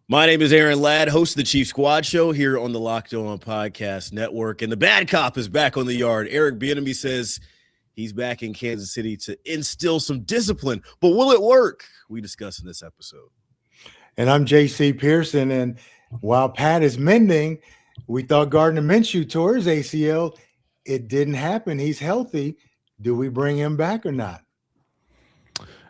My name is Aaron Ladd, host of the Chief Squad Show here on the Locked On Podcast Network. And the bad cop is back on the yard. Eric Bieniemy says he's back in Kansas City to instill some discipline. But will it work? We discuss in this episode. And I'm JC Pearson. And while Pat is mending, we thought Gardner Minshew tore his ACL. It didn't happen. He's healthy. Do we bring him back or not?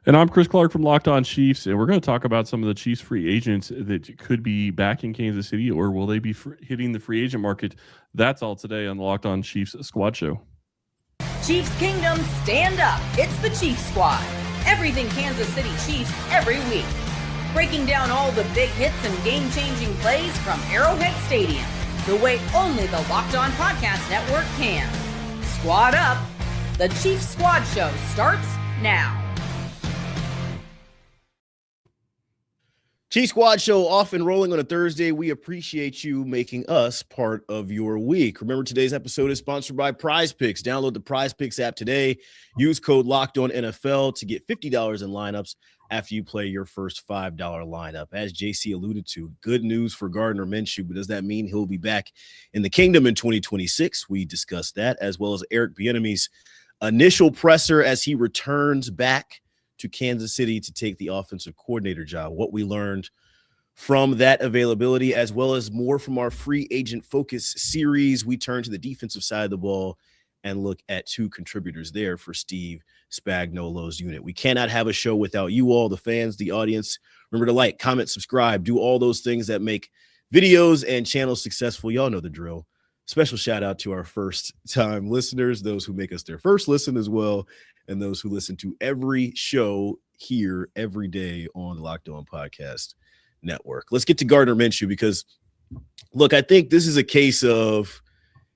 And I'm Chris Clark from Locked On Chiefs, and we're going to talk about some of the Chiefs free agents that could be back in Kansas City, or will they be hitting the free agent market? That's all today on the Locked On Chiefs Squad Show. Chiefs Kingdom, stand up. It's the Chiefs Squad. Everything Kansas City Chiefs every week. Breaking down all the big hits and game-changing plays from Arrowhead Stadium, the way only the Locked On Podcast Network can. Squad up. The Chiefs Squad Show starts now. Chief Squad Show off and rolling on a Thursday. We appreciate you making us part of your week. Remember, today's episode is sponsored by Prize Picks. Download the Prize Picks app today. Use code LOCKEDONNFL to get $50 in lineups after you play your first $5 lineup. As JC alluded to, good news for Gardner Minshew, but does that mean he'll be back in the kingdom in 2026? We discussed that, as well as Eric Bieniemy's initial presser as he returns back to Kansas City to take the offensive coordinator job. What we learned from that availability, as well as more from our free agent focus series. We turn to the defensive side of the ball and look at two contributors there for Steve Spagnuolo's unit. We cannot have a show without you all, the fans, the audience. Remember to like, comment, subscribe, do all those things that make videos and channels successful. Y'all know the drill. Special shout out to our first-time listeners, those who make us their first listen as well, and those who listen to every show here every day on the Locked On Podcast Network. Let's get to Gardner Minshew because, look, I think this is a case of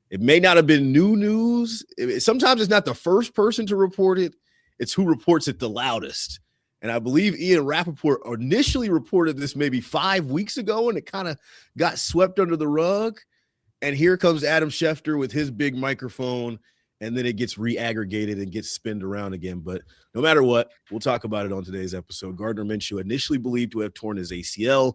it may not have been new news. Sometimes it's not the first person to report it. It's who reports it the loudest. And I believe Ian Rappaport initially reported this maybe 5 weeks ago, and it kind of got swept under the rug. And here comes Adam Schefter with his big microphone, and then it gets reaggregated and gets spinned around again. But no matter what, we'll talk about it on today's episode. Gardner Minshew, initially believed to have torn his ACL,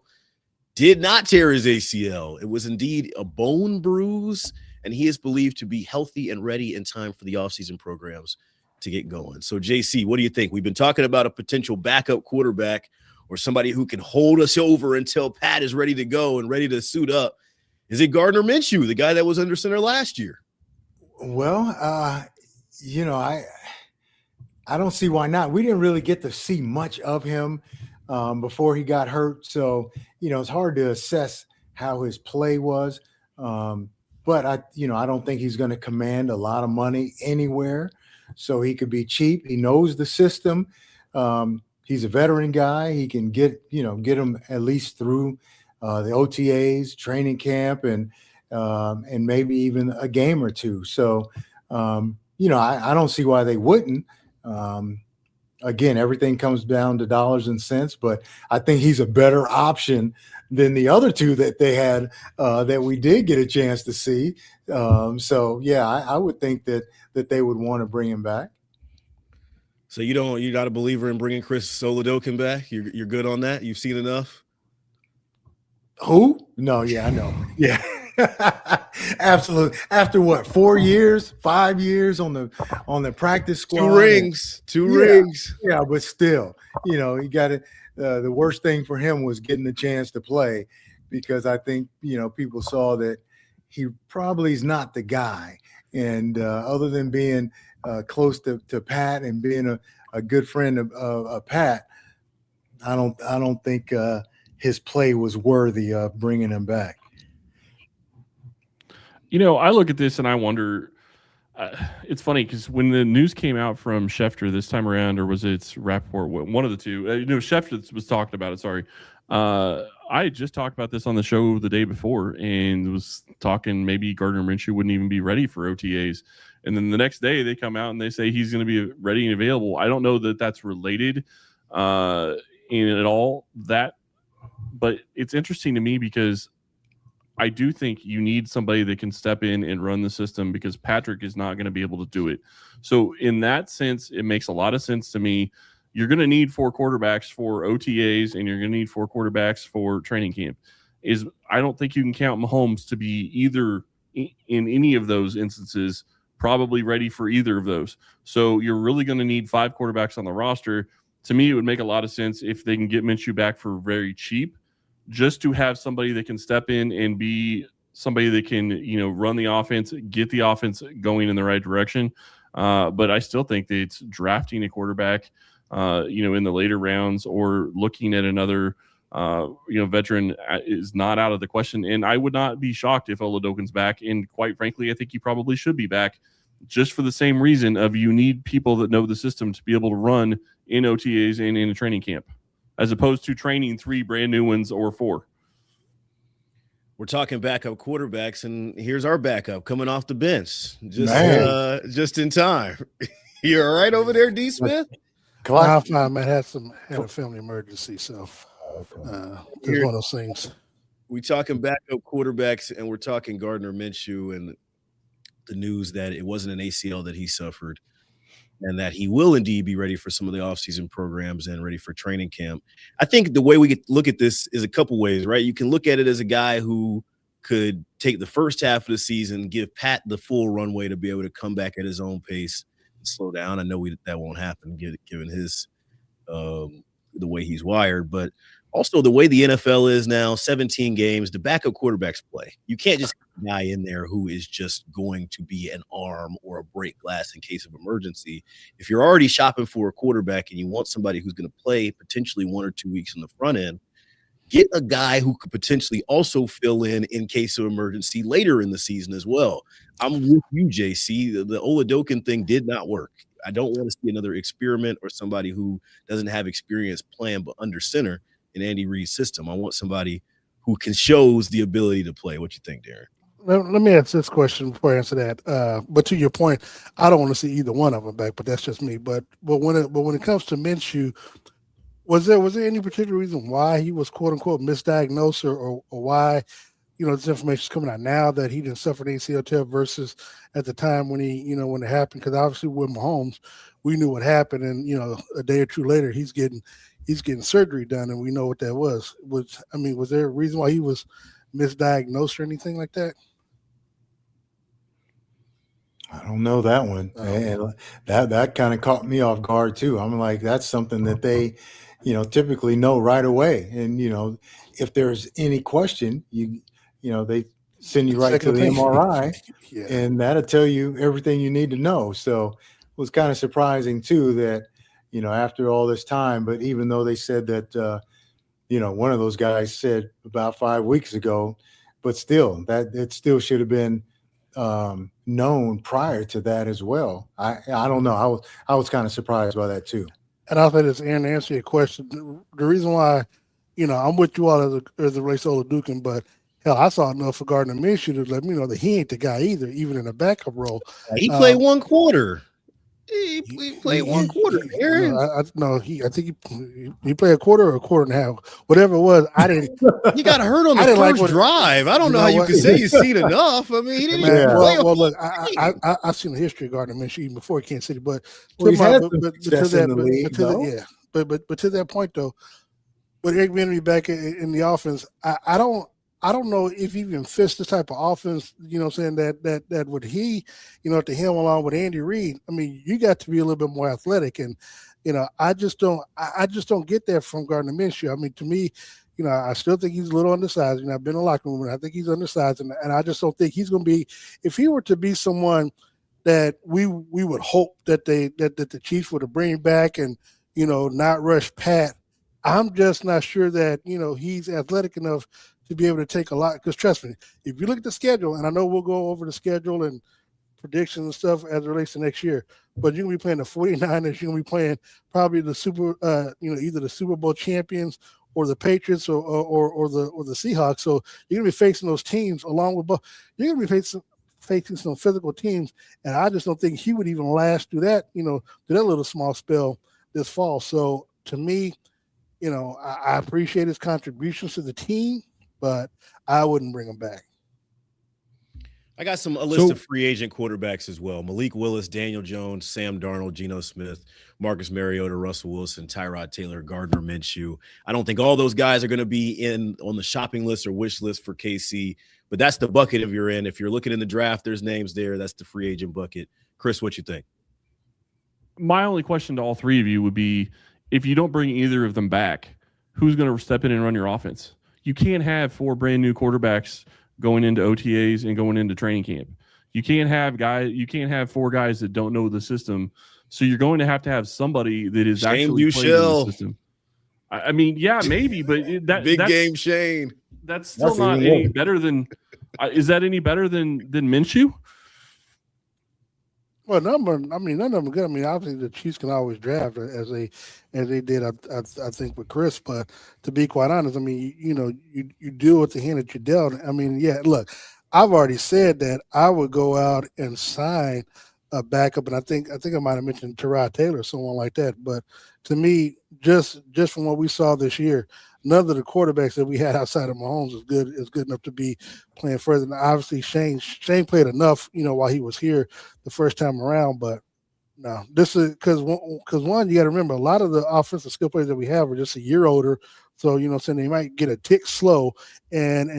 did not tear his ACL. It was indeed a bone bruise, and he is believed to be healthy and ready in time for the offseason programs to get going. So, JC, what do you think? We've been talking about a potential backup quarterback or somebody who can hold us over until Pat is ready to go and ready to suit up. Is it Gardner Minshew, the guy that was under center last year? Well, I don't see why not. We didn't really get to see much of him before he got hurt. So, it's hard to assess how his play was. But I don't think he's going to command a lot of money anywhere. So he could be cheap. He knows the system. He's a veteran guy. He can get him at least through the OTAs, training camp, and maybe even a game or two. So, I don't see why they wouldn't. Again, everything comes down to dollars and cents, but I think he's a better option than the other two that they had that we did get a chance to see. I would think that they would want to bring him back. So you're not a believer in bringing Chris Solidokin back? You're good on that? You've seen enough? Who? No, yeah, I know. Yeah. Absolutely. After what, 4 years, 5 years on the practice squad? Two rings. Yeah, but still, he got it. The worst thing for him was getting the chance to play, because I think, people saw that he probably is not the guy. And other than being close to Pat and being a good friend of Pat, I don't think his play was worthy of bringing him back. I look at this and I wonder, it's funny because when the news came out from Schefter this time around, or was it Rappaport, one of the two, Schefter was talking about it, sorry. I just talked about this on the show the day before and was talking maybe Gardner Minshew wouldn't even be ready for OTAs. And then the next day they come out and they say he's going to be ready and available. I don't know that that's related in at all, but it's interesting to me because I do think you need somebody that can step in and run the system, because Patrick is not going to be able to do it. So in that sense, it makes a lot of sense to me you're going to need 4 quarterbacks for OTAs, and you're going to need 4 quarterbacks for training camp. I don't think you can count Mahomes to be either in any of those instances probably ready for either of those. So you're really going to need 5 quarterbacks on the roster. To me, it would make a lot of sense if they can get Minshew back for very cheap, just to have somebody that can step in and be somebody that can, run the offense, get the offense going in the right direction. But I still think that it's drafting a quarterback, in the later rounds or looking at another, veteran is not out of the question. And I would not be shocked if Oladokin's back. And quite frankly, I think he probably should be back, just for the same reason of you need people that know the system to be able to run in OTAs and in a training camp, as opposed to training 3 brand new ones or 4. We're talking backup quarterbacks, and here's our backup coming off the bench, just in time. You all right over there, D. Smith? I'm fine, man. Had a family emergency, so it's one of those things. We talking backup quarterbacks, and we're talking Gardner Minshew, and the news that it wasn't an ACL that he suffered, and that he will indeed be ready for some of the offseason programs and ready for training camp. I think the way we could look at this is a couple ways, right? You can look at it as a guy who could take the first half of the season, give Pat the full runway to be able to come back at his own pace and slow down. I know that won't happen given his the way he's wired, but also the way the NFL is now, 17 games, the backup quarterbacks play. You can't just have a guy in there who is just going to be an arm or a break glass in case of emergency. If you're already shopping for a quarterback and you want somebody who's going to play potentially 1 or 2 weeks on the front end, get a guy who could potentially also fill in case of emergency later in the season as well. I'm with you, JC. The Oladokin thing did not work. I don't want to see another experiment or somebody who doesn't have experience playing but under center in Andy Reid's system. I want somebody who shows the ability to play. What you think, Darren? Let me answer this question before I answer that. But to your point, I don't want to see either one of them back, but that's just me. But when it comes to Minshew, was there any particular reason why he was quote unquote misdiagnosed or why, this information is coming out now that he didn't suffer an ACL tear versus at the time when when it happened? Because obviously with Mahomes, we knew what happened, and a day or two later he's getting surgery done, and we know what that was. Was there a reason why he was misdiagnosed or anything like that? I don't know that one. And that kind of caught me off guard too. I'm like, that's something that they, typically know right away. And, if there's any question, they send you right to the MRI and that'll tell you everything you need to know. So it was kind of surprising too that, after all this time, but even though they said that, one of those guys said about 5 weeks ago, but still that it still should have been known prior to that as well. I don't know. I was kind of surprised by that too. And I'll say this, Aaron, to answer your question. The reason why, I'm with you all as it relates to Oladokin, but hell, I saw enough for Gardner Minshew to let me know that he ain't the guy either, even in a backup role. He played 1 quarter. He played 1 quarter, Aaron. I think he played a quarter or a quarter and a half, whatever it was. I didn't. He got hurt on the first drive. I don't know how you can say you've seen enough. I mean, he didn't even play. Well, look, I've seen the history of Gardner Minshew even before Kansas City, but to that point though, with Eric Bieniemy back in the offense, I don't know if he even fits this type of offense, saying that would he, to him along with Andy Reid. I mean, you got to be a little bit more athletic. And, I just don't get that from Gardner Minshew. I mean, to me, I still think he's a little undersized. I've been in the locker room and I think he's undersized. And I just don't think he's going to be, if he were to be someone that we would hope that the Chiefs would bring back and, not rush Pat, I'm just not sure that, he's athletic enough to be able to take a lot. Because trust me, if you look at the schedule, and I know we'll go over the schedule and predictions and stuff as it relates to next year, but you're going to be playing the 49ers, you're going to be playing probably the either the Super Bowl champions or the Patriots or the Seahawks. So you're going to be facing those teams along with you're going to be facing some physical teams, and I just don't think he would even last through that, through that little small spell this fall. So to me, I appreciate his contributions to the team, but I wouldn't bring him back. I got a list of free agent quarterbacks as well. Malik Willis, Daniel Jones, Sam Darnold, Geno Smith, Marcus Mariota, Russell Wilson, Tyrod Taylor, Gardner Minshew. I don't think all those guys are going to be on the shopping list or wish list for KC, but that's the bucket if you're in. If you're looking in the draft, there's names there. That's the free agent bucket. Chris, what you think? My only question to all three of you would be, if you don't bring either of them back, who's going to step in and run your offense? You can't have 4 brand new quarterbacks going into OTAs and going into training camp. You can't have 4 guys that don't know the system. So you're going to have somebody that is actually playing the system. I mean, yeah, maybe, but that's game Shane. That's still not any better than. Is that any better than Minshew? Well, none of them are good. I mean, obviously the Chiefs can always draft as they did. I think with Chris, but to be quite honest, I mean, you deal with the hand that you dealt. I mean, yeah. Look, I've already said that I would go out and sign a backup, and I think I might have mentioned Tyrod Taylor or someone like that. But to me, just from what we saw this year, none of the quarterbacks that we had outside of Mahomes is good enough to be playing further. And obviously, Shane played enough, while he was here the first time around. But no, this is because one, you got to remember, a lot of the offensive skill players that we have are just a year older, so saying they might get a tick slow. And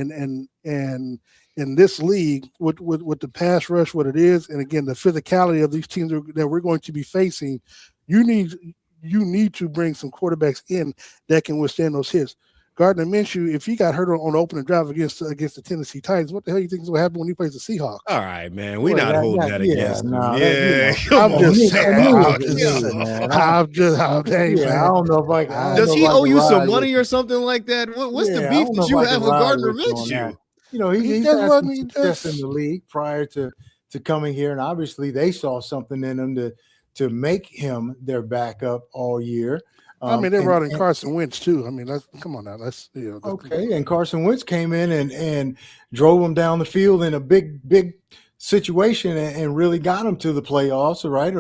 in this league, with the pass rush, what it is, and again the physicality of these teams that we're going to be facing, you need to bring some quarterbacks in that can withstand those hits. Gardner Minshew, if he got hurt on the opening drive against the Tennessee Titans, what the hell do you think is going to happen when he plays the Seahawks? All right, man. We're not holding that against him. I'm just saying. I don't know if I can. Does he owe you some money or something like that? What's the beef that you have with Gardner Minshew? He's had some success in the league prior to coming here, and obviously they saw something in him to make him their backup all year. I mean, they brought in Carson Wentz too. I mean, come on now. Okay. And Carson Wentz came in and drove him down the field in a big situation and really got him to the playoffs, right?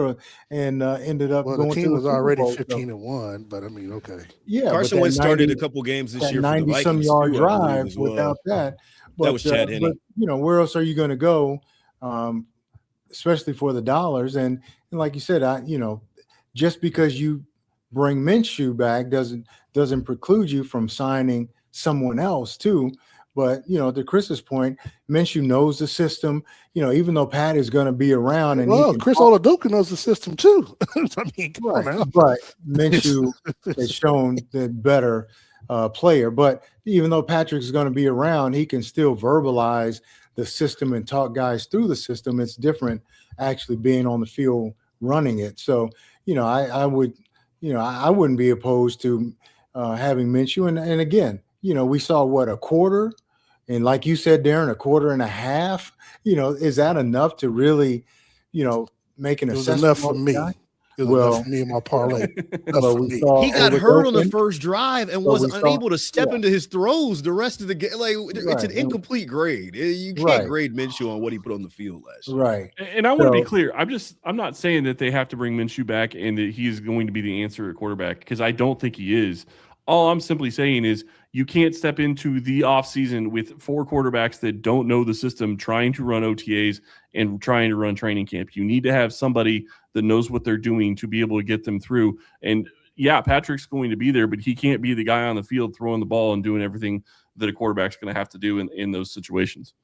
Ended up going the team to was already 15-1, but I mean, okay. Yeah, Carson Wentz started a couple games this year for the Vikings. 90-some-yard drive without that. But, that was Chad Henne. But, where else are you going to go, especially for the dollars? And like you said, just because you bring Minshew back doesn't preclude you from signing someone else too. But to Chris's point, Minshew knows the system. Even though Pat is going to be around, and Chris Oladuka knows the system too. I mean, but Minshew has shown the better player. But even though Patrick is going to be around, he can still verbalize the system and talk guys through the system. It's different actually being on the field running it. So I wouldn't be opposed to having Minshew. And again, we saw a quarter, and like you said, Darren, a quarter and a half. Is that enough to really, make an assessment? Enough for me. Enough for me and my parlay. He got hurt on the first drive and was unable to step into his throws the rest of the game. It's an incomplete grade. You can't grade Minshew on what he put on the field last year. Right. And I want to be clear. I'm not saying that they have to bring Minshew back and that he's going to be the answer at quarterback, because I don't think he is. All I'm simply saying is you can't step into the offseason with 4 quarterbacks that don't know the system trying to run OTAs and trying to run training camp. You need to have somebody that knows what they're doing to be able to get them through. And yeah, Patrick's going to be there, but he can't be the guy on the field throwing the ball and doing everything that a quarterback's going to have to do in those situations.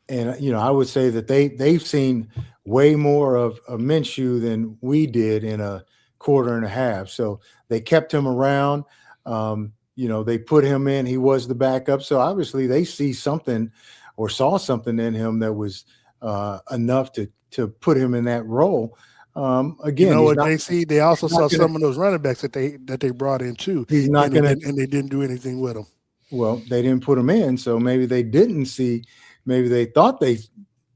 And, I would say that they've seen way more of Minshew than we did in a quarter and a half. So they kept him around. They put him in. He was the backup. So obviously they see something or saw something in him that was enough to put him in that role. Again, they see. They also saw some of those running backs that they brought in too. He's not going to, and they didn't do anything with them. Well, they didn't put him in, so maybe they didn't see. Maybe they thought they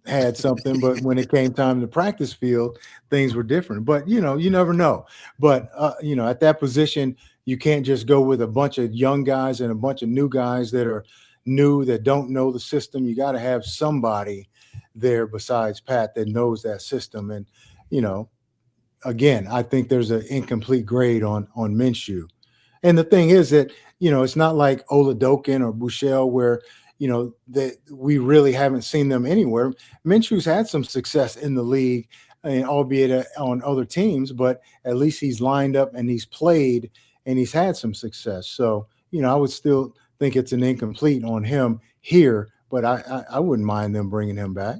had something, but when it came time to practice field, things were different. But you never know. But at that position, you can't just go with a bunch of young guys and a bunch of new guys that are new, that don't know the system. You got to have somebody there besides Pat that knows that system. And again, I think there's an incomplete grade on Minshew. And the thing is that it's not like Oladokin or Buechele where that we really haven't seen them anywhere. Minshew's had some success in the league, and albeit on other teams, but at least he's lined up and he's played and he's had some success. So, I would still think it's an incomplete on him here, but I wouldn't mind them bringing him back.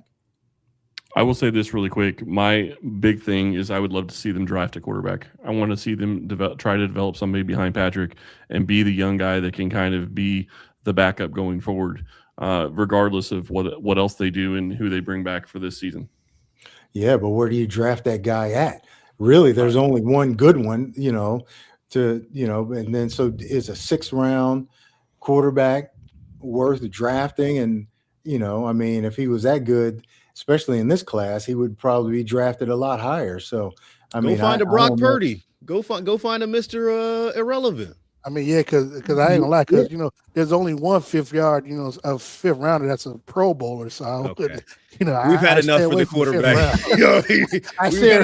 I will say this really quick. My big thing is I would love to see them draft a quarterback. I want to see them try to develop somebody behind Patrick and be the young guy that can kind of be the backup going forward, regardless of what else they do and who they bring back for this season. Yeah, but where do you draft that guy at? Really, there's only one good one, and then so is a 6th round quarterback worth drafting? And, if he was that good, especially in this class, he would probably be drafted a lot higher. So, go find a Brock Purdy. Go find a Mr. Irrelevant. I mean, yeah, because I ain't gonna lie, because there's only one 5th rounder that's a Pro Bowler. So we've had enough for the quarterback. I stay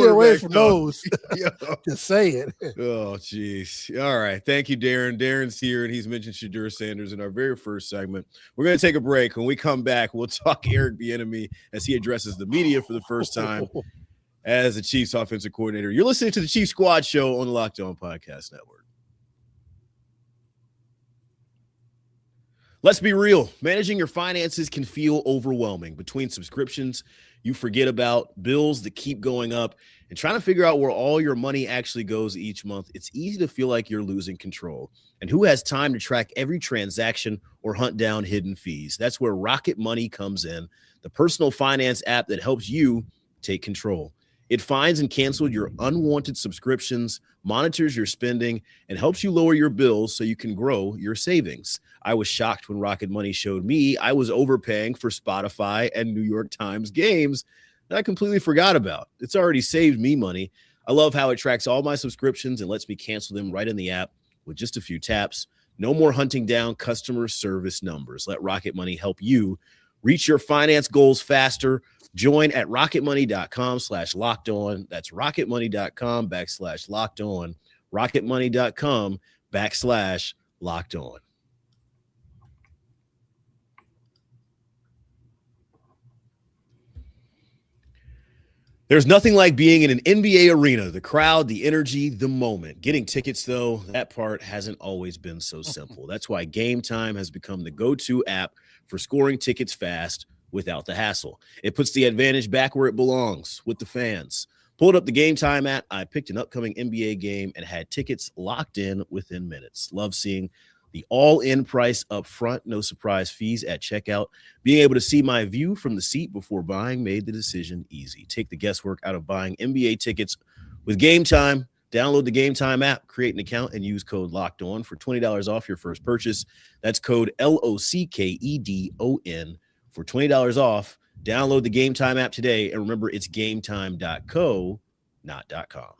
away from those. To say it. Oh, geez. All right. Thank you, Darren. Darren's here, and he's mentioned Shadur Sanders in our very first segment. We're going to take a break. When we come back, we'll talk Eric Bieniemy as he addresses the media for the first time as the Chiefs offensive coordinator. You're listening to the Chiefs Squad Show on the Locked On Podcast Network. Let's be real. Managing your finances can feel overwhelming. Between subscriptions you forget about, bills that keep going up, and trying to figure out where all your money actually goes each month, it's easy to feel like you're losing control. And who has time to track every transaction or hunt down hidden fees? That's where Rocket Money comes in, the personal finance app that helps you take control. It finds and cancels your unwanted subscriptions, monitors your spending, and helps you lower your bills so you can grow your savings. I was shocked when Rocket Money showed me I was overpaying for Spotify and New York Times games that I completely forgot about. It's already saved me money. I love how it tracks all my subscriptions and lets me cancel them right in the app with just a few taps. No more hunting down customer service numbers. Let Rocket Money help you reach your finance goals faster. Join at rocketmoney.com/lockedon. That's rocketmoney.com/lockedon. rocketmoney.com/lockedon. There's nothing like being in an NBA arena, the crowd, the energy, the moment. Getting tickets, though, that part hasn't always been so simple. That's why Game Time has become the go-to app for scoring tickets fast without the hassle. It puts the advantage back where it belongs, with the fans. Pulled up the Game Time app, I picked an upcoming NBA game and had tickets locked in within minutes. Love seeing the all-in price up front, no surprise fees at checkout. Being able to see my view from the seat before buying made the decision easy. Take the guesswork out of buying NBA tickets with Game Time. Download the Game Time app, create an account, and use code LOCKEDON for $20 off your first purchase. That's code LOCKEDON for $20 off. Download the Game Time app today, and remember, it's gametime.co, not .com.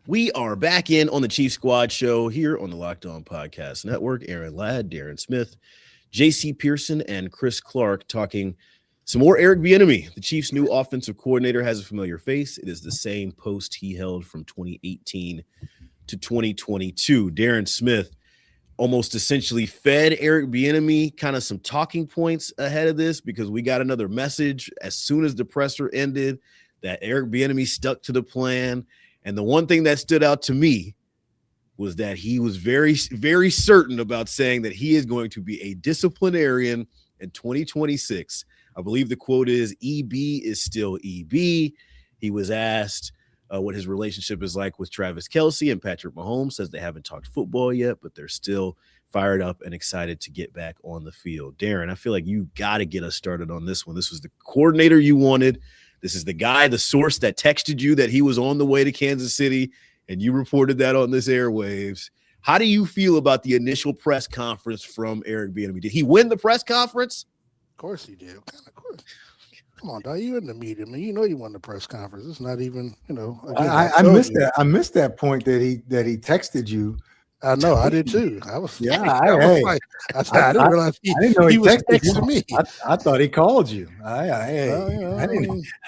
We are back in on the Chiefs Squad Show here on the Locked On Podcast Network. Aaron Ladd, Darren Smith, JC Pearson, and Chris Clark talking some more Eric Bieniemy. The Chiefs' new offensive coordinator has a familiar face. It is the same post he held from 2018 to 2022. Darren Smith almost essentially fed Eric Bieniemy kind of some talking points ahead of this, because we got another message as soon as the presser ended that Eric Bieniemy stuck to the plan. And the one thing that stood out to me was that he was very, very certain about saying that he is going to be a disciplinarian in 2026. I believe the quote is, EB is still EB. He was asked what his relationship is like with Travis Kelce and Patrick Mahomes. Says they haven't talked football yet, but they're still fired up and excited to get back on the field. Darren, I feel like you got to get us started on this one. This was the coordinator you wanted. This is the guy, the source that texted you that he was on the way to Kansas City, and you reported that on this airwaves. How do you feel about the initial press conference from Eric Bieniemy? Did he win the press conference? Of course he did. Of course. Come on, dog. You in the media, man. You know you won the press conference. It's not even, I missed that. I missed that point that he texted you I know, I did too. I was, Yeah, I was like, I didn't realize I didn't know he was texted you. texting me. I thought he called you. Well, you know, I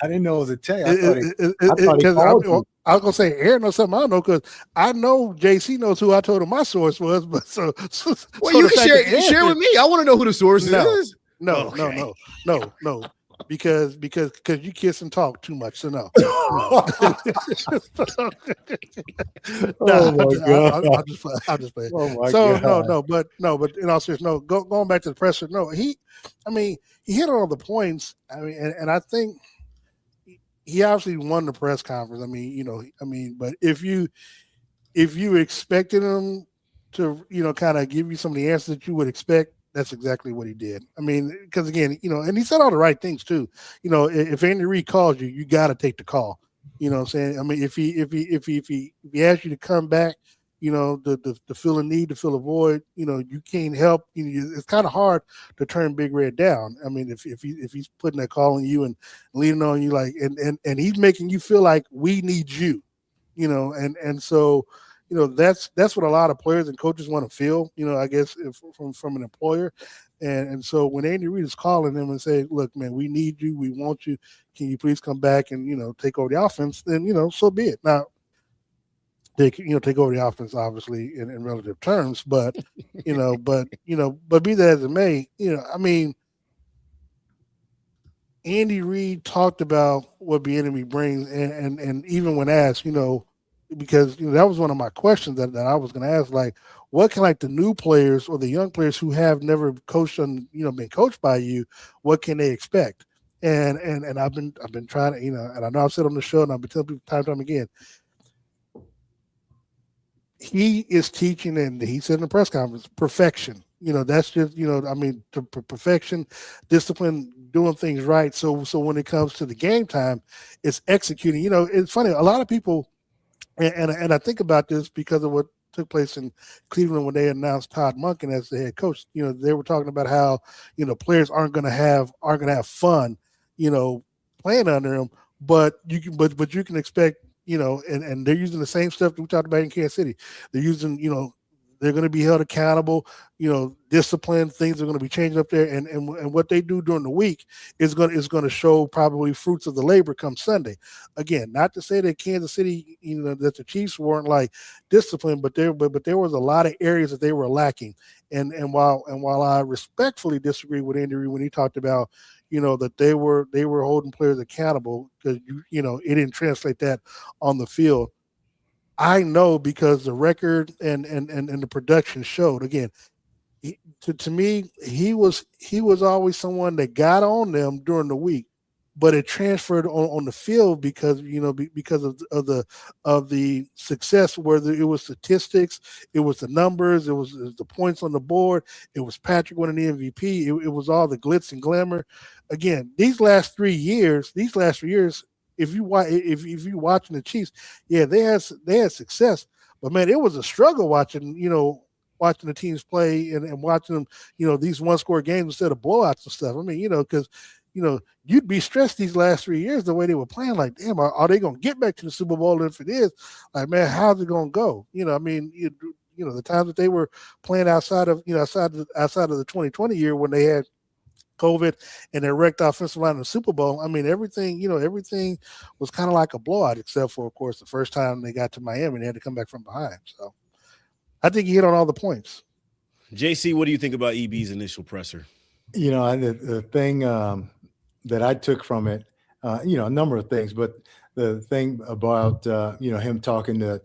didn't know it was a text. I thought he because called you. I was gonna say Aaron knows something I don't know, because I know JC knows who I told him my source was, but so Well, you can share with me. I want to know who the source is. No, Okay. no, because you kiss and talk too much. So no. Oh my God. I'll just play. Oh my So God. but in all seriousness, going back to the presser, he hit on all the points. I mean, and I think he obviously won the press conference. But if you expected him to, kind of give you some of the answers that you would expect, that's exactly what he did. I mean, because again, and he said all the right things too. If Andy Reid calls you, you got to take the call. You know what I'm saying? I mean, if he asks you to come back, to fill a need, to fill a void, you can't help. It's kind of hard to turn Big Red down. I mean, if he's putting that call on you and leaning on you, like, and he's making you feel like we need you, and so. That's what a lot of players and coaches want to feel, I guess, from an employer. And so when Andy Reid is calling them and saying, look, man, we need you. We want you. Can you please come back and, take over the offense? Then, so be it. Now, they can, take over the offense, obviously, in relative terms. But, but be that as it may, Andy Reid talked about what Bieniemy brings. And even when asked, because that was one of my questions that I was going to ask, like, what can the new players or the young players who have never coached and been coached by you, what can they expect? And I've been trying to, and I know I've said on the show and I've been telling people time and time again, he is teaching, and he said in the press conference, perfection. That's just, perfection, discipline, doing things right. So when it comes to the game time, it's executing. It's funny, a lot of people. And I think about this because of what took place in Cleveland when they announced Todd Monken as the head coach. They were talking about how players aren't going to have fun, playing under him. But you can expect, and they're using the same stuff that we talked about in Kansas City. They're using, they're going to be held accountable, discipline, things are going to be changing up there. And what they do during the week is going to show probably fruits of the labor come Sunday. Again, not to say that Kansas City, that the Chiefs weren't disciplined, but there was a lot of areas that they were lacking. And while I respectfully disagree with Andy Reid when he talked about, that they were holding players accountable because, it didn't translate that on the field. I know because the record and the production showed. Again, to me, he was always someone that got on them during the week, but it transferred on the field because because of the success. Whether it was statistics, it was the numbers, it was the points on the board, it was Patrick winning the MVP, it was all the glitz and glamour. Again, these last 3 years. If you watching the Chiefs, yeah, they had success, but man, it was a struggle watching the teams play and watching them, these one-score games instead of blowouts and stuff. I mean, because you'd be stressed these last 3 years the way they were playing. Like, damn, are they going to get back to the Super Bowl? And if it is, like, man, how's it going to go? The times that they were playing outside of the 2020 year when they had COVID and their wrecked offensive line in the Super Bowl. I mean, everything was kind of like a blowout, except for, of course, the first time they got to Miami, they had to come back from behind. So I think he hit on all the points. JC, what do you think about EB's initial presser? The thing that I took from it, a number of things, but the thing about, him talking to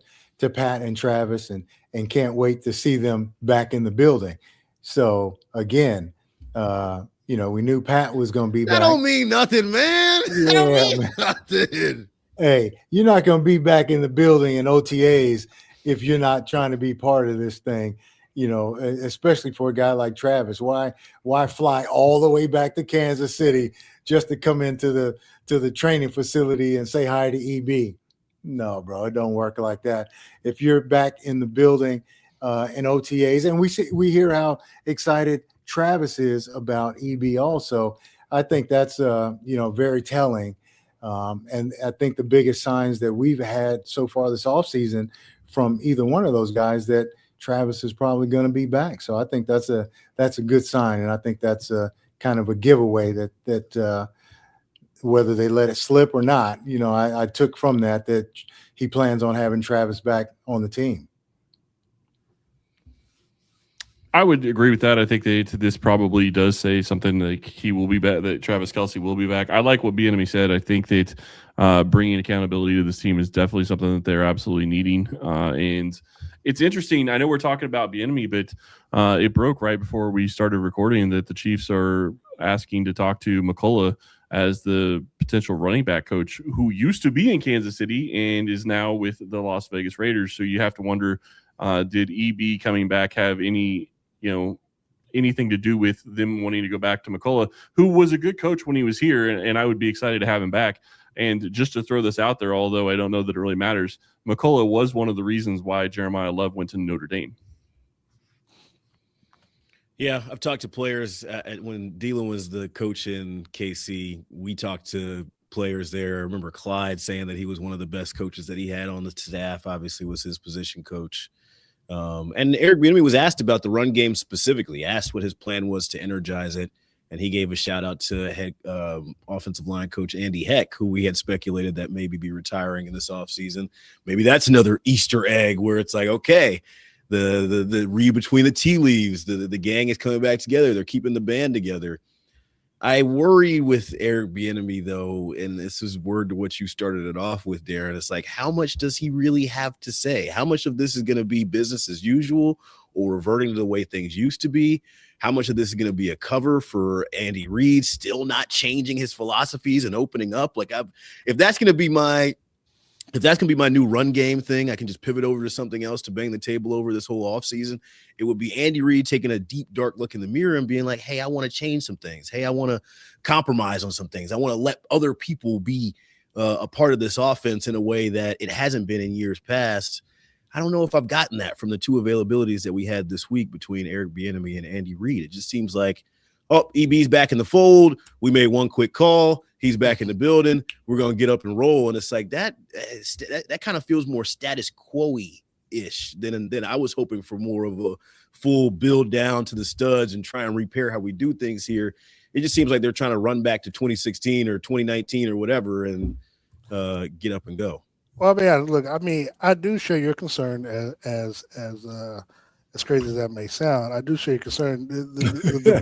Pat and Travis and can't wait to see them back in the building. So again, we knew Pat was going to be back. That don't mean nothing, man. That don't mean nothing. Hey, you're not going to be back in the building in OTAs if you're not trying to be part of this thing, especially for a guy like Travis. Why fly all the way back to Kansas City just to come into the training facility and say hi to EB? No, bro, it don't work like that. If you're back in the building in OTAs, and we hear how excited Travis is about EB also, I think that's very telling. And I think the biggest signs that we've had so far this offseason from either one of those guys that Travis is probably going to be back. So I think that's a good sign, and I think that's a kind of a giveaway that whether they let it slip or not, I took from that he plans on having Travis back on the team. I would agree with that. I think this probably does say something like he will be back, that Travis Kelce will be back. I like what Bieniemy said. I think that bringing accountability to this team is definitely something that they're absolutely needing. And it's interesting. I know we're talking about Bieniemy, but it broke right before we started recording that the Chiefs are asking to talk to McCullough as the potential running back coach, who used to be in Kansas City and is now with the Las Vegas Raiders. So you have to wonder, did EB coming back have anything to do with them wanting to go back to McCullough, who was a good coach when he was here, and I would be excited to have him back. And just to throw this out there, although I don't know that it really matters, McCullough was one of the reasons why Jeremiah Love went to Notre Dame. Yeah, I've talked to players when Dylan was the coach in KC. We talked to players there. I remember Clyde saying that he was one of the best coaches that he had on the staff. Obviously, was his position coach. And Eric Bieniemy was asked about the run game specifically, asked what his plan was to energize it, and he gave a shout out to head offensive line coach Andy Heck, who we had speculated that maybe be retiring in this offseason. Maybe that's another Easter egg where it's like, okay, the read between the tea leaves, the gang is coming back together. They're keeping the band together. I worry with Eric Bieniemy, though, and this is word to what you started it off with, Darren. It's like, how much does he really have to say? How much of this is going to be business as usual or reverting to the way things used to be? How much of this is going to be a cover for Andy Reid still not changing his philosophies and opening up? Like, if that's going to be my new run game thing, I can just pivot over to something else to bang the table over this whole offseason. It would be Andy Reid taking a deep, dark look in the mirror and being like, hey, I want to change some things. Hey, I want to compromise on some things. I want to let other people be a part of this offense in a way that it hasn't been in years past. I don't know if I've gotten that from the two availabilities that we had this week between Eric Bieniemy and Andy Reid. It just seems like, oh, EB's back in the fold. We made one quick call. He's back in the building. We're going to get up and roll. And it's like that kind of feels more status quo-ish than I was hoping for, more of a full build down to the studs and try and repair how we do things here. It just seems like they're trying to run back to 2016 or 2019 or whatever and get up and go. Well, I do share your concern as crazy as that may sound. I do share your concern. The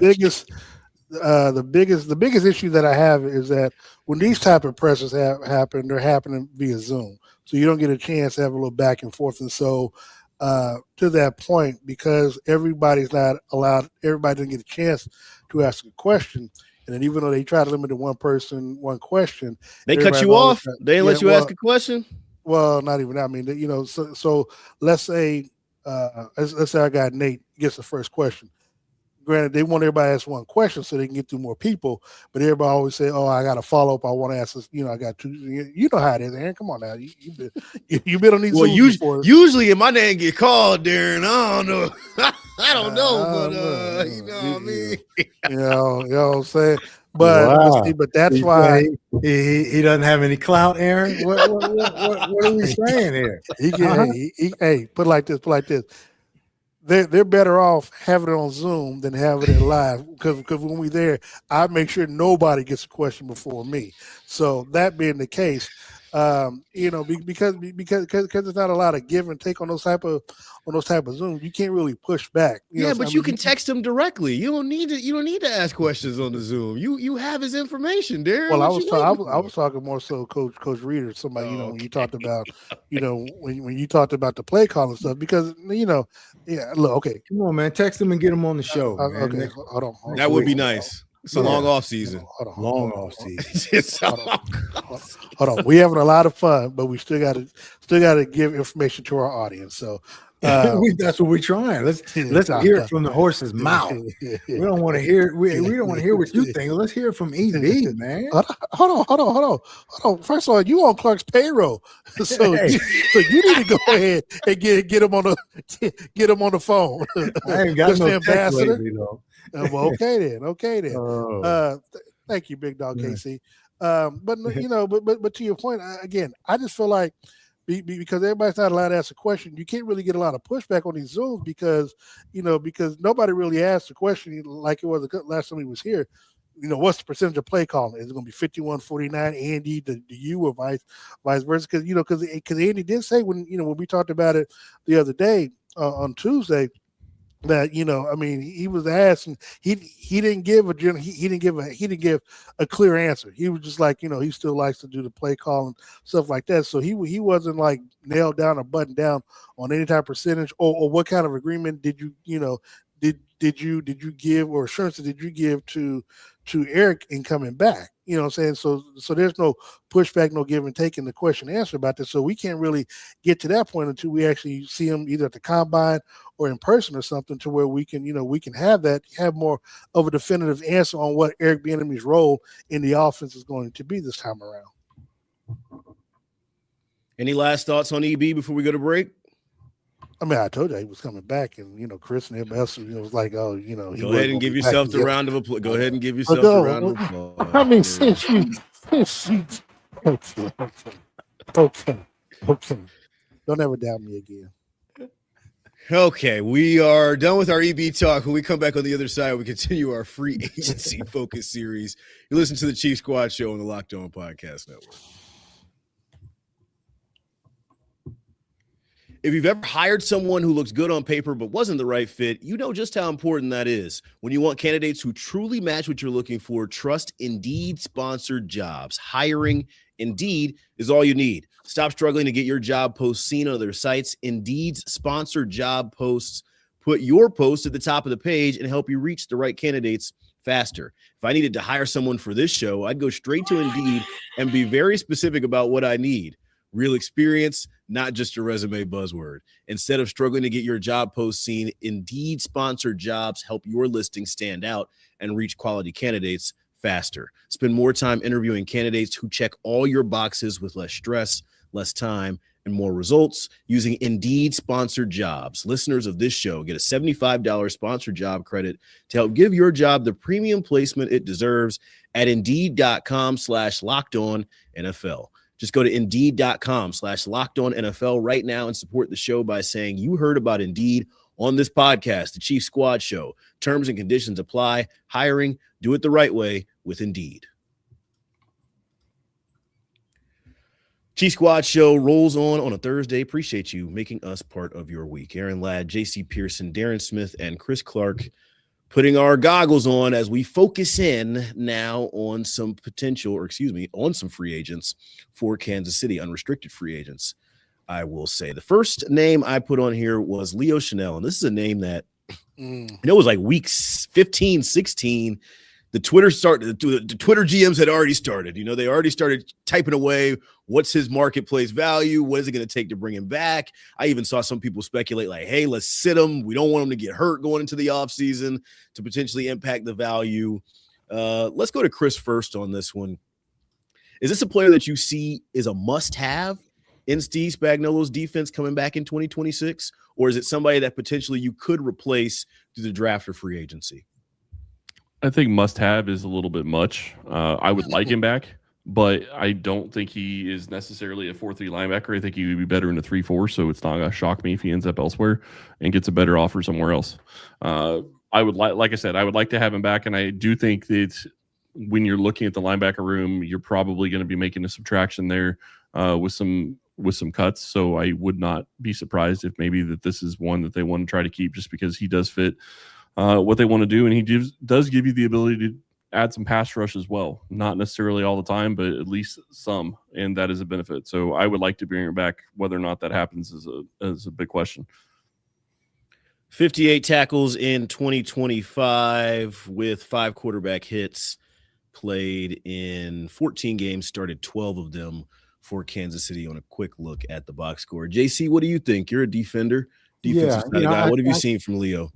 biggest issue that I have is that when these type of pressures happen, they're happening via Zoom, so you don't get a chance to have a little back and forth. And so, to that point, because everybody's not allowed, everybody doesn't get a chance to ask a question. And then even though they try to limit to one person, one question, they cut you off. They didn't let you ask a question. Well, not even that. I mean, so let's say our guy Nate gets the first question. Granted, they want everybody to ask one question so they can get through more people, but everybody always say, "Oh, I got a follow up. I want to ask this. I got two." You know how it is, Aaron. Come on now, you've been on these. Well, usually if my name get called, Darren, I don't know. I don't know, but you know what I mean. You know what I'm saying. But that's why he doesn't have any clout, Aaron. What are we saying here? Hey, put it like this. They're better off having it on Zoom than having it live, because when we're there, I make sure nobody gets a question before me. So that being the case, because there's not a lot of give and take on those type of Zoom, you can't really push back. But you can text him directly. You don't need to ask questions on the Zoom. You have his information, Darren. Well, I was talking more so Coach Reid or somebody. When you talked about, when you talked about the play call and stuff, because look, okay, come on, man, text him and get him on the show. Okay, hold on. That would be nice. It's a long off season. Long off season. Hold on. We're having a lot of fun, but we still got to give information to our audience. So that's what we're trying. Let's hear it from the horse's mouth. We don't want to hear. We don't want to hear what you think. Let's hear it from EB, man. Hold on. First of all, you on Clark's payroll, so you need to go ahead and get him on the phone. I ain't got no text lately, though. Well, okay then. Thank you, Big Dog KC. But to your point, again, I just feel like because everybody's not allowed to ask a question. You can't really get a lot of pushback on these Zooms because nobody really asked the question like it was the last time he was here. What's the percentage of play calling? Is it going to be 51-49, Andy to you, or vice versa? Because Andy did say when we talked about it the other day on Tuesday that he was asked and he didn't give a clear answer. He was just like he still likes to do the play call and stuff like that. So he wasn't like nailed down or buttoned down on any type of percentage or what kind of agreement did you did you give or assurances did you give to Eric in coming back? You know what I'm saying? So there's no pushback, no give and take in the question and answer about this. So we can't really get to that point until we actually see him either at the combine or in person or something to where we can have more of a definitive answer on what Eric Bieniemy's role in the offense is going to be this time around. Any last thoughts on EB before we go to break? I mean, I told you he was coming back, and Chris and everybody else was like, "Oh, he go ahead and give yourself the round of applause. Go ahead and give yourself the round of applause. I mean, since you, okay, don't ever doubt me again. Okay, we are done with our EB talk. When we come back on the other side, we continue our free agency focus series. You listen to the Chief Squad Show on the Locked On Podcast Network. If you've ever hired someone who looks good on paper but wasn't the right fit, you know just how important that is. When you want candidates who truly match what you're looking for, trust Indeed sponsored jobs. Hiring Indeed is all you need. Stop struggling to get your job posts seen on other sites. Indeed's sponsored job posts put your post at the top of the page and help you reach the right candidates faster. If I needed to hire someone for this show, I'd go straight to Indeed and be very specific about what I need. Real experience, not just a resume buzzword. Instead of struggling to get your job post seen, Indeed sponsored jobs help your listing stand out and reach quality candidates faster. Spend more time interviewing candidates who check all your boxes with less stress, less time, and more results using Indeed sponsored jobs. Listeners of this show get a $75 sponsored job credit to help give your job the premium placement it deserves at Indeed.com/LockedOnNFL. Just go to Indeed.com/LockedOnNFL right now and support the show by saying you heard about Indeed on this podcast, the Chief Squad Show. Terms and conditions apply. Hiring, do it the right way with Indeed. Chief Squad Show rolls on a Thursday. Appreciate you making us part of your week. Aaron Ladd, J.C. Pearson, Darren Smith, and Chris Clark putting our goggles on as we focus in now on some on some free agents for Kansas City, unrestricted free agents, I will say. The first name I put on here was Leo Chenal, and this is a name that it was like weeks 15, 16. The Twitter GMs had already started. They already started typing away what's his marketplace value, what is it going to take to bring him back. I even saw some people speculate like, hey, let's sit him. We don't want him to get hurt going into the offseason to potentially impact the value. Let's go to Chris first on this one. Is this a player that you see is a must-have in Steve Spagnuolo's defense coming back in 2026? Or is it somebody that potentially you could replace through the draft or free agency? I think must-have is a little bit much. I would like him back, but I don't think he is necessarily a 4-3 linebacker. I think he would be better in a 3-4, so it's not going to shock me if he ends up elsewhere and gets a better offer somewhere else. I would like I said, I would like to have him back, and I do think that when you're looking at the linebacker room, you're probably going to be making a subtraction there with some cuts. So I would not be surprised if maybe that this is one that they want to try to keep just because he does fit what they want to do, and he does give you the ability to add some pass rush as well. Not necessarily all the time, but at least some, and that is a benefit. So I would like to bring him back. Whether or not that happens is a big question. 58 tackles in 2025 with 5 quarterback hits, played in 14 games, started 12 of them for Kansas City on a quick look at the box score. JC, what do you think? You're a defensive guy. What have you seen from Leo?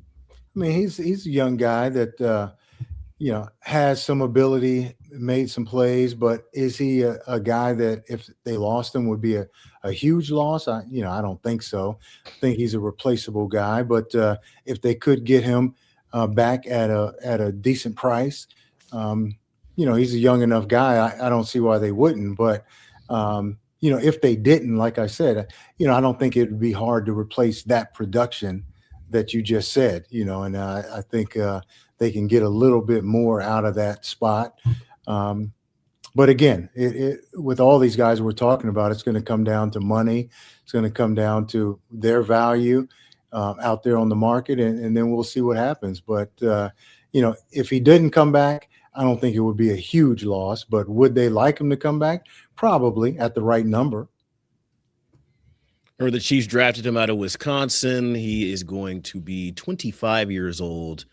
I mean, he's a young guy that has some ability, made some plays, but is he a guy that if they lost him would be a huge loss? I don't think so. I think he's a replaceable guy, but if they could get him back at a decent price, he's a young enough guy. I don't see why they wouldn't, but if they didn't, like I said, I don't think it would be hard to replace that production that you just said, and I think they can get a little bit more out of that spot. But again, with all these guys we're talking about, it's going to come down to money. It's going to come down to their value out there on the market, and then we'll see what happens. But, if he didn't come back, I don't think it would be a huge loss. But would they like him to come back? Probably at the right number. Or the Chiefs drafted him out of Wisconsin. He is going to be 25 years old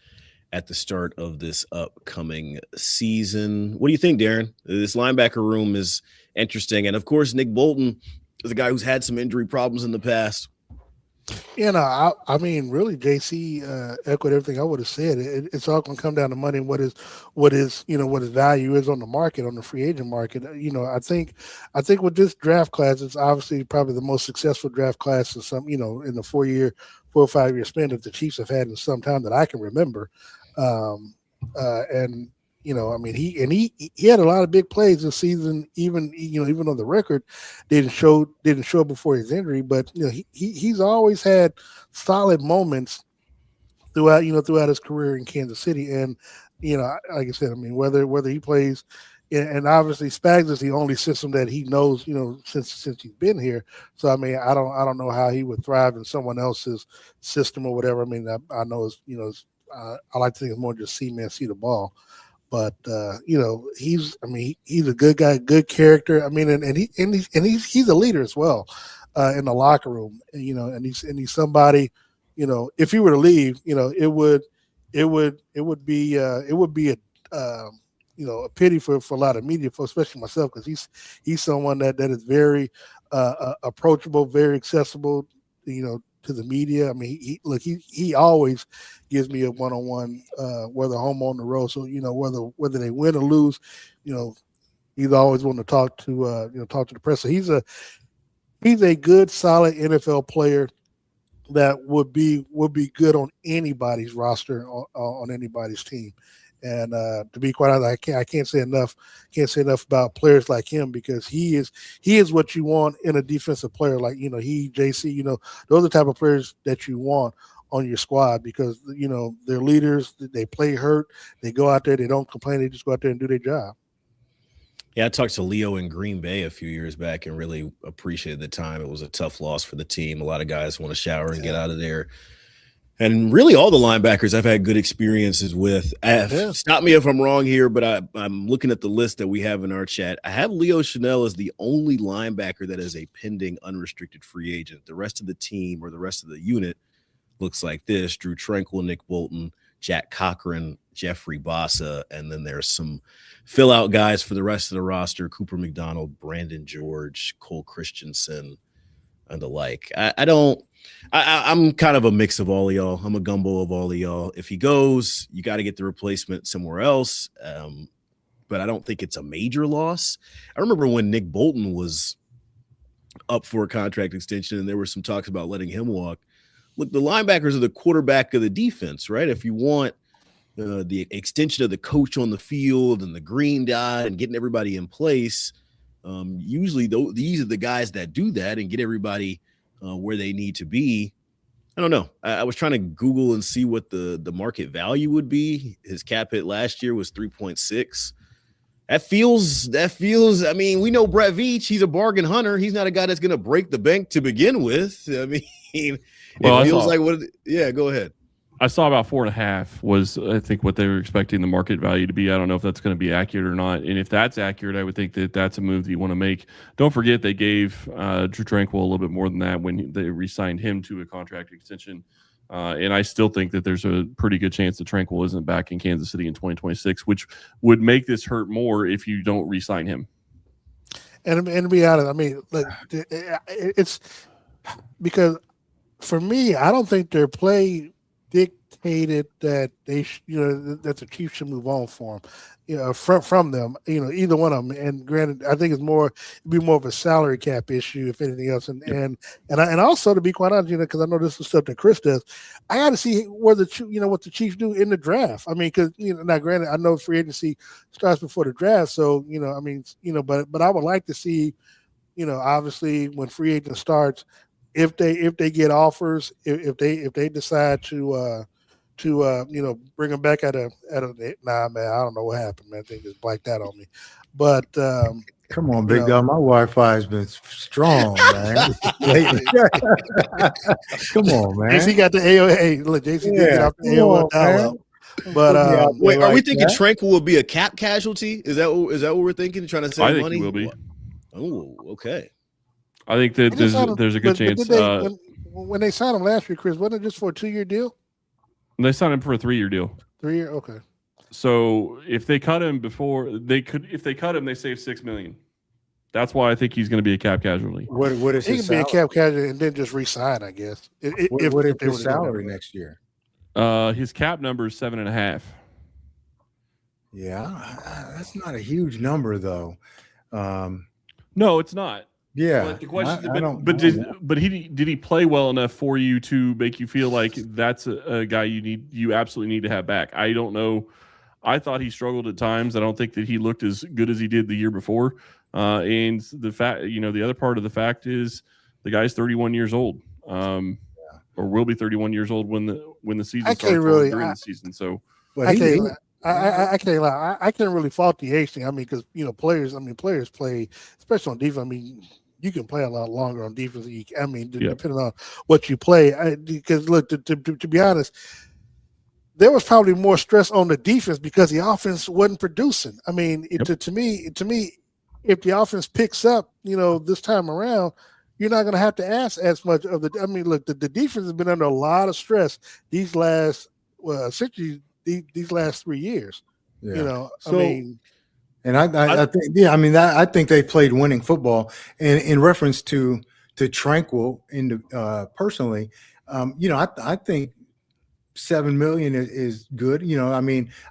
at the start of this upcoming season. What do you think, Darren? This linebacker room is interesting. And, of course, Nick Bolton is a guy who's had some injury problems in the past. I mean, really, JC echoed everything I would have said. It's all going to come down to money and what his value is on the market, on the free agent market. I think with this draft class, it's obviously probably the most successful draft class in in the 4 or 5 year span that the Chiefs have had in some time that I can remember. He had a lot of big plays this season, even on the record didn't show before his injury, but he's always had solid moments throughout his career in Kansas City. And like I said, whether he plays, and obviously Spags is the only system that he knows, since he's been here. So I don't know how he would thrive in someone else's system or whatever. I know I like to think it's more just see man, see the ball. But he's a good guy, good character. He's a leader as well in the locker room. And he's somebody. If he were to leave, it would be a pity for a lot of media, especially myself, because he's someone that is very approachable, very accessible. To the media. He always gives me a one-on-one, whether home or on the road. So, whether they win or lose, he's always wanting to talk to the press. So he's a good, solid NFL player that would be good on anybody's roster, on anybody's team. And to be quite honest, I can't say enough about players like him, because he is what you want in a defensive player. Like, JC, those are the type of players that you want on your squad, because, they're leaders, they play hurt, they go out there, they don't complain, they just go out there and do their job. Yeah, I talked to Leo in Green Bay a few years back and really appreciated the time. It was a tough loss for the team. A lot of guys want to shower and get out of there. And really all the linebackers I've had good experiences with. Stop me if I'm wrong here, but I'm looking at the list that we have in our chat. I have Leo Chenal as the only linebacker that is a pending unrestricted free agent. The rest of the team, or the rest of the unit, looks like this: Drew Tranquill, Nick Bolton, Jack Cochran, Jeffrey Bossa, and then there's some fill-out guys for the rest of the roster: Cooper McDonald, Brandon George, Cole Christensen, and the like. I'm kind of a mix of all of y'all. I'm a gumbo of all of y'all. If he goes, you got to get the replacement somewhere else. But I don't think it's a major loss. I remember when Nick Bolton was up for a contract extension and there were some talks about letting him walk. Look, the linebackers are the quarterback of the defense, right? If you want the extension of the coach on the field and the green dot and getting everybody in place, usually these are the guys that do that and get everybody where they need to be. I don't know. I was trying to Google and see what the market value would be. His cap hit last year was 3.6. That feels, we know Brett Veach, he's a bargain hunter. He's not a guy that's going to break the bank to begin with. It feels like go ahead. I saw about 4.5 was, I think, what they were expecting the market value to be. I don't know if that's going to be accurate or not. And if that's accurate, I would think that that's a move that you want to make. Don't forget they gave Drew Tranquill a little bit more than that when they re-signed him to a contract extension. And I still think that there's a pretty good chance that Tranquill isn't back in Kansas City in 2026, which would make this hurt more if you don't re-sign him. And to be honest, it's because for me, I don't think their play dictated that that the Chiefs should move on for him, from them, either one of them. And granted, I think it'd be more of a salary cap issue, if anything else. And also, to be quite honest, because I know this is stuff that Chris does, I got to see what the Chiefs do in the draft. Because now granted, I know free agency starts before the draft, so but I would like to see obviously when free agent starts, if they get offers, if they decide to bring him back at a nah, man, I don't know what happened, man. I think just blanked out on me. But come on, big dog. My Wi-Fi has been strong, man. Come on, man. JC got the AOL. Hey, look, JC did get off the AOL dial-up. But wait, are we thinking Tranquil will be a cap casualty? Is that what we're thinking? Trying to save money? I think he will be. Oh, okay. I think that there's a good chance. When they signed him last year, Chris, wasn't it just for a 2-year deal? They signed him for a 3-year deal. 3-year, okay. So if they cut him before they cut him, they save $6 million. That's why I think he's going to be a cap casualty. What is he his can salary? be a cap casualty and then just re-sign, I guess. What is his salary next year? His cap number is 7.5. Yeah, that's not a huge number though. No, it's not. Yeah, but the question, but did he play well enough for you to make you feel like that's a guy you absolutely need to have back? I don't know. I thought he struggled at times. I don't think that he looked as good as he did the year before. And the fact, the other part of the fact is the guy's 31 years old, or will be 31 years old when the season starts during the season. So I can't lie. I can't really fault the age thing. I mean, because players play, especially on defense. I mean, you can play a lot longer on defense. Depending on what you play. Because look, to be honest, there was probably more stress on the defense because the offense wasn't producing. I mean, to me, if the offense picks up, this time around, you're not going to have to ask as much of the. I mean, look, the defense has been under a lot of stress these last, essentially these last 3 years. Yeah. And I think they played winning football. And in reference to Tranquil, personally, I think $7 million is good.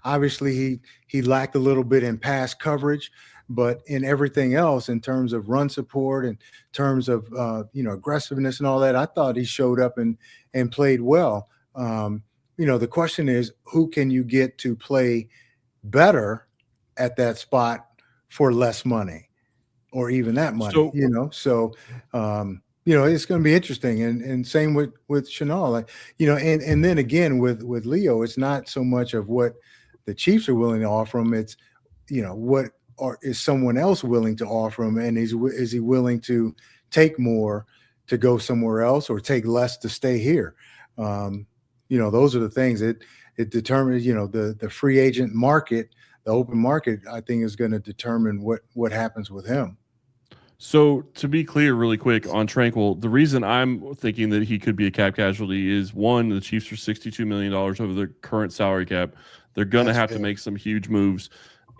Obviously he lacked a little bit in pass coverage, but in everything else, in terms of run support, in terms of aggressiveness and all that, I thought he showed up and played well. The question is, who can you get to play better at that spot for less money, or even that money? So it's going to be interesting. And same with Chenal, and then again with Leo, it's not so much of what the Chiefs are willing to offer him. It's, what is someone else willing to offer him, and is he willing to take more to go somewhere else, or take less to stay here? Those are the things that it determines. The free agent market, the open market, I think, is going to determine what happens with him. So to be clear really quick on Tranquil, the reason I'm thinking that he could be a cap casualty is, one, the Chiefs are $62 million over their current salary cap. They're going to have to make some huge moves.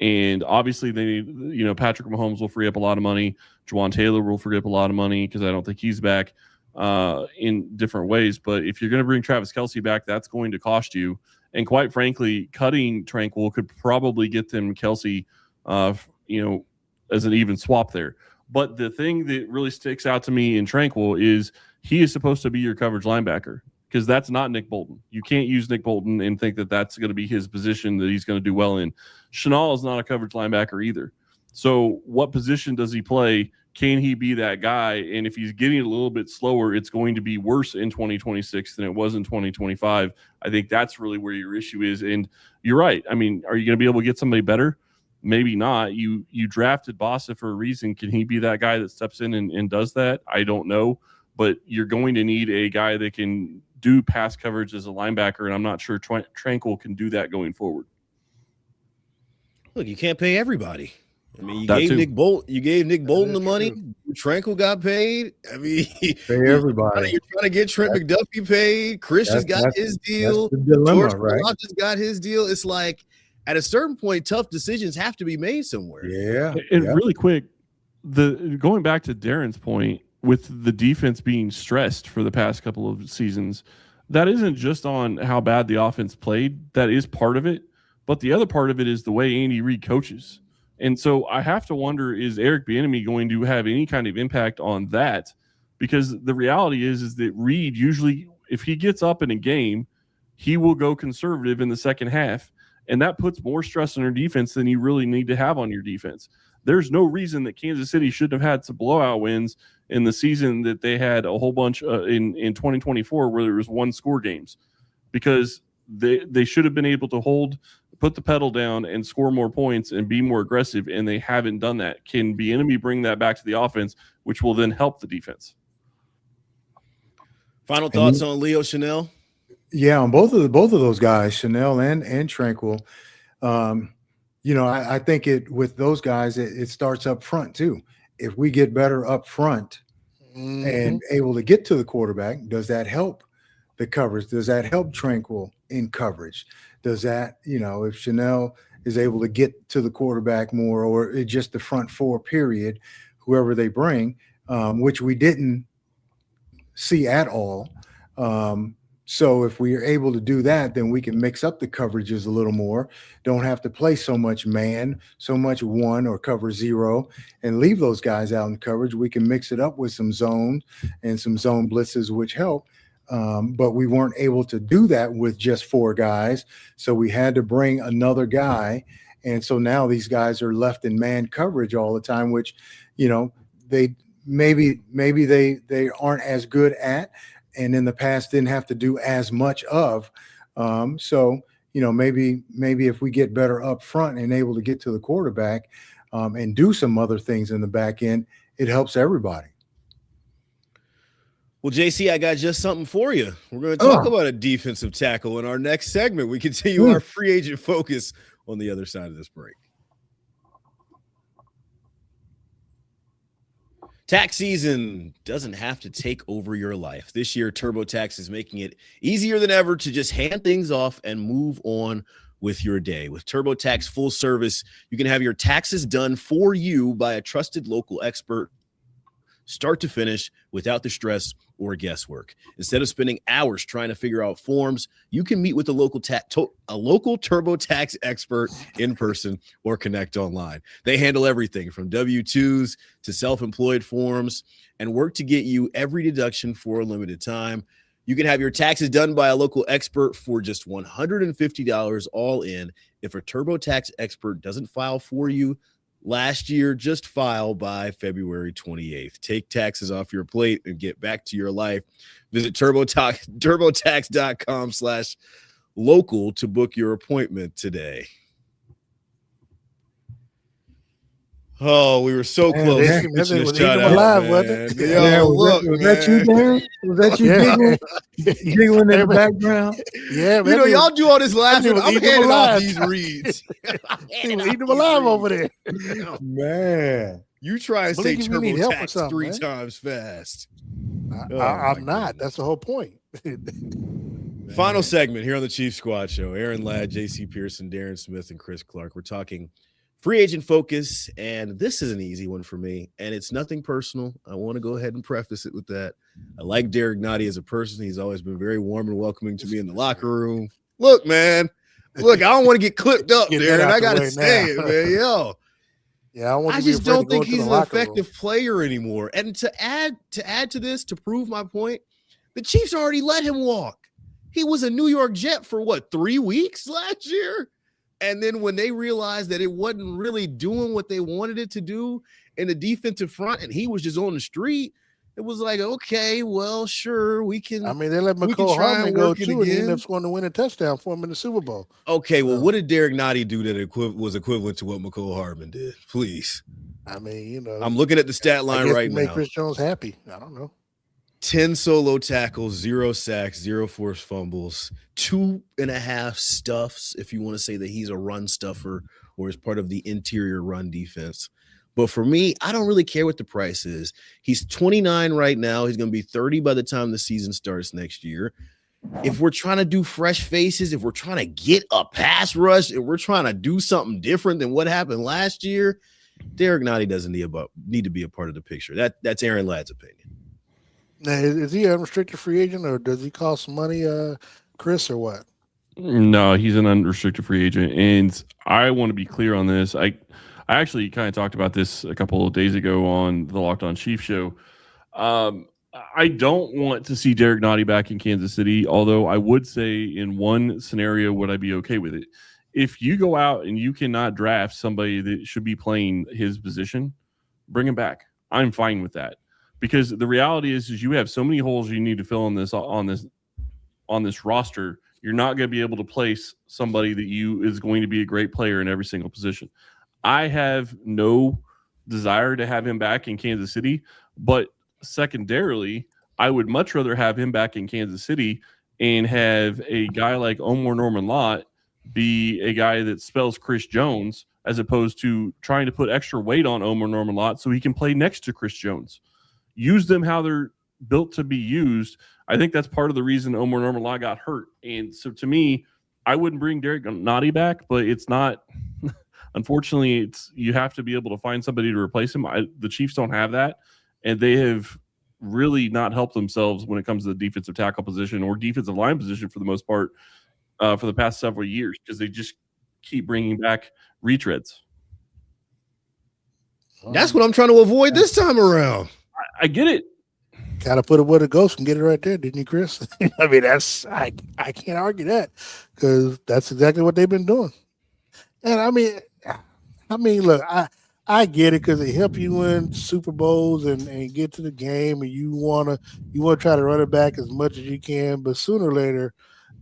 And obviously they need, Patrick Mahomes will free up a lot of money. Juwan Taylor will free up a lot of money because I don't think he's back in different ways. But if you're going to bring Travis Kelce back, that's going to cost you. And quite frankly, cutting Tranquil could probably get them Kelce, as an even swap there. But the thing that really sticks out to me in Tranquil is he is supposed to be your coverage linebacker, because that's not Nick Bolton. You can't use Nick Bolton and think that that's going to be his position that he's going to do well in. Chenal is not a coverage linebacker either. So what position does he play? Can he be that guy? And if he's getting a little bit slower, it's going to be worse in 2026 than it was in 2025. I think that's really where your issue is. And you're right. I mean, are you going to be able to get somebody better? Maybe not. You drafted Bossa for a reason. Can he be that guy that steps in and does that? I don't know. But you're going to need a guy that can do pass coverage as a linebacker, and I'm not sure Tranquil can do that going forward. Look, you can't pay everybody. I mean, you gave Nick Bolton the money. Tranquil got paid. I mean, pay everybody. You're trying to get Trent McDuffie paid. Chris just got his deal. That's the dilemma, George right? just got his deal. It's like, at a certain point, tough decisions have to be made somewhere. Yeah. And really quick, going back to Darren's point, with the defense being stressed for the past couple of seasons, that isn't just on how bad the offense played. That is part of it. But the other part of it is the way Andy Reid coaches. And so I have to wonder, is Eric Bieniemy going to have any kind of impact on that? Because the reality is that Reid usually, if he gets up in a game, he will go conservative in the second half. And that puts more stress on your defense than you really need to have on your defense. there's no reason that Kansas City shouldn't have had some blowout wins in the season that they had a whole bunch in 2024 where there was 1-score games, because they should have been able to put the pedal down and score more points and be more aggressive, and they haven't done that. Can Bieniemy bring that back to the offense, which will then help the defense? Final thoughts on Leo Chenal? Yeah, on both of those guys, Chenal and Tranquil. I think with those guys, it starts up front too. If we get better up front and able to get to the quarterback, does that help the coverage? Does that help Tranquil in coverage? Does that, if Chenal is able to get to the quarterback more, or just the front four period, whoever they bring, which we didn't see at all. So if we are able to do that, then we can mix up the coverages a little more. Don't have to play so much man, so much one or cover zero, and leave those guys out in coverage. We can mix it up with some zone and some zone blitzes, which help. But we weren't able to do that with just 4 guys. So we had to bring another guy. And so now these guys are left in man coverage all the time, which, they maybe they aren't as good at, and in the past didn't have to do as much of. So maybe if we get better up front and able to get to the quarterback and do some other things in the back end, it helps everybody. Well, JC, I got just something for you. We're going to talk about a defensive tackle in our next segment. We continue our free agent focus on the other side of this break. Tax season doesn't have to take over your life. This year, TurboTax is making it easier than ever to just hand things off and move on with your day. With TurboTax full service, you can have your taxes done for you by a trusted local expert, start to finish, without the stress or guesswork. Instead of spending hours trying to figure out forms, you can meet with a local TurboTax expert in person or connect online. They handle everything from W-2s to self-employed forms and work to get you every deduction for a limited time. You can have your taxes done by a local expert for just $150 all in. If a TurboTax expert doesn't file for you last year, just file by February 28th. Take taxes off your plate and get back to your life. Visit TurboTax.com/local to book your appointment today. Oh, we were so close. Was that you, Darren? Was that you giggling in the background? Yeah, man. Y'all do all this laughing. I'm handing off these reads. He was eating them alive over there. Man. You try and say TurboTax 3 times fast. I'm not. That's the whole point. Final segment here on the Chief Squad Show. Aaron Ladd, JC Pearson, Darren Smith, and Chris Clark. We're talking free agent focus, and this is an easy one for me, and it's nothing personal. I want to go ahead and preface it with that. I like Derrick Nnadi as a person. He's always been very warm and welcoming to me in the locker room. Look, man. I don't want to get clipped up, Darren. I got to say it, man. Yo. Yeah, I just don't think he's an effective player anymore. And to add to this, to prove my point, the Chiefs already let him walk. He was a New York Jet for 3 weeks last year? And then when they realized that it wasn't really doing what they wanted it to do in the defensive front, and he was just on the street, it was like, okay, well, sure, we can. I mean, they let McCole Hardman go too, and he ended up going to win a touchdown for him in the Super Bowl. Okay, well, what did Derrick Nnadi do that was equivalent to what McCole Hardman did? Please. I mean, I'm looking at the stat line right now. Make Chris Jones happy. I don't know. 10 solo tackles, 0 sacks, 0 forced fumbles, 2.5 stuffs, if you want to say that he's a run stuffer or is part of the interior run defense. But for me, I don't really care what the price is. He's 29 right now. He's going to be 30 by the time the season starts next year. If we're trying to do fresh faces, if we're trying to get a pass rush, if we're trying to do something different than what happened last year, Derrick Nnadi doesn't need to be a part of the picture. That's Aaron Ladd's opinion. Now, is he an unrestricted free agent, or does he cost some money, Chris, or what? No, he's an unrestricted free agent, and I want to be clear on this. I actually kind of talked about this a couple of days ago on the Locked On Chiefs show. I don't want to see Derrick Nnadi back in Kansas City, although I would say in one scenario would I be okay with it. if you go out and you cannot draft somebody that should be playing his position, bring him back. I'm fine with that, because the reality is you have so many holes you need to fill in this on this roster. You're not going to be able to place somebody that is going to be a great player in every single position. I have no desire to have him back in Kansas City, but secondarily, I would much rather have him back in Kansas City and have a guy like Omar Norman Lott be a guy that spells Chris Jones, as opposed to trying to put extra weight on Omar Norman Lott so he can play next to Chris Jones. Use them how they're built to be used. I think that's part of the reason Omar Norman Lott got hurt. And so to me, I wouldn't bring Derrick Nnadi back, but it's not – unfortunately, you have to be able to find somebody to replace him. The Chiefs don't have that, and they have really not helped themselves when it comes to the defensive tackle position or defensive line position for the most part for the past several years, because they just keep bringing back retreads. That's what I'm trying to avoid this time around. I get it. Got to put it where it goes and get it right there, didn't you, Chris? I mean, I can't argue that, because that's exactly what they've been doing. And I mean, look, I get it, because they help you win Super Bowls and get to the game, and you wanna try to run it back as much as you can, but sooner or later,